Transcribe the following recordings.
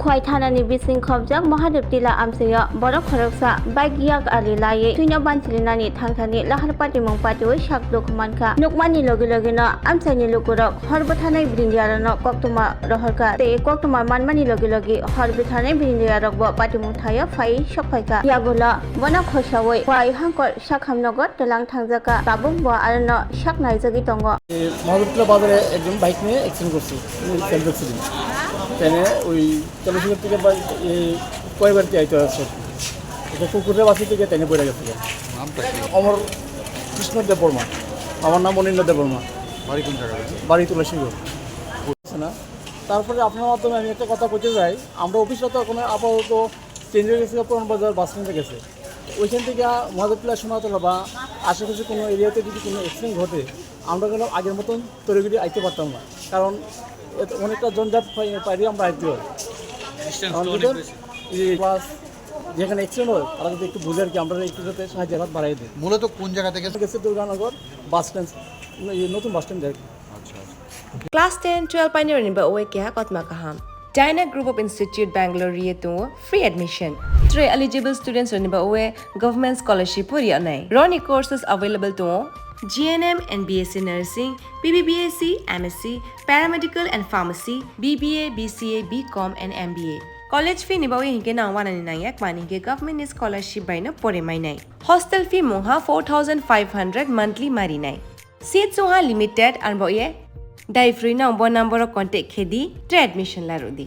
Khoi thanani bising khobjak Mahadev Tila amseya borok khoroksa bagyak ali laye tuina banchilinani thangthani lahar pati mongpati oi shakdo khamanka nukmani logi logino amsani lukurok horbo thanai brindiarano koktuma rohorka te koktuma manmani logi horbi thanai brindiarok bo pati mongthaya phai shokphaika yagola wana khosawoi phai hangkor shakhamnogot telang thangjaka tabuk bo arano shaknai jagi tongo মহাদেবতলা বাজারে একজন bike নিয়ে accident করছে centre ছিলেন ট্রেনে ওই চল্লিশ থেকে কয়েকবারটি আইতে আছে এটা কুকুরের বাসি থেকে ট্রেনে পড়ে গেছে আমার কৃষ্ণদেব বর্মা আমার নাম অনিন্দ্র বর্মা বাড়ি কোন জায়গায়? বাড়ি তুলসীগড় বুঝছে না। তারপরে আপনার মাধ্যমে আমি একটা কথা বলতে চাই, আমরা অফিসরত কোনো আপাতত চেঞ্জ হয়ে গেছে পুরান বাজার বাস স্ট্যান্ডে গেছে, ওইখান থেকে মহাদেবতলা সোনাতলা বা আশেপাশে কোনো এরিয়াতে যদি কোনো অ্যাক্সিডেন্ট ঘটে আমরা কেন আগের মতন তৈরি আইতে পারতাম না, কারণ অনেকটা জঞ্জাট পাইলে আমরা আইতে হয়। বাস যেখানে অ্যাক্সিডেন্ট হয় তারা যদি একটু বুঝে আর কি আমরা একটু যাতে সাহায্যের হাত বাড়াই দিই। মূলত কোন জায়গা থেকে গেছে দুর্গানগর বাস স্ট্যান্ড, নতুন bus stand. Class 10-12 pioneer ni ba oe kya kotma kaham. Dyna Group of Institute Bangalore riye to free admission. 3 eligible students ni ba oe government scholarship puri anai. Roni courses available to GNM and BSc Nursing, BBBSc, MSc, Paramedical and Pharmacy, BBA, BCA, BCom and MBA. College fee ni ba oe hinke na 199 mani ke government scholarship by na pore mai nai. Hostel fee moha 4500 monthly mari nai. Seats soha limited and ba oe Dai free na bo number of contact khedi tre admission la rodi.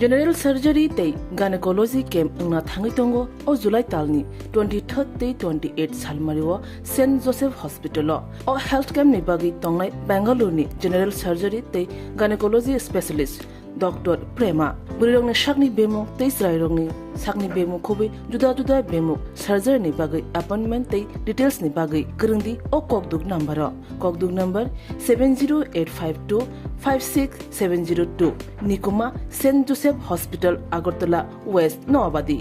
General surgery tei gynecology camp ngna thangi tongo o July talni 23rd tei 28 salmariwa St Joseph Hospital o health camp ni bagi tongnai Bangalore ni general surgery tei gynecology specialist Dr. Prema burirong ni shakni bemok tei srairong ni sakni bemok khobi juda bemok surgery ni bagai appointment tei details ni bagai kurungdi o kokduk number 70852 56702 Nikuma St Joseph Hospital Agartala West Noabadi.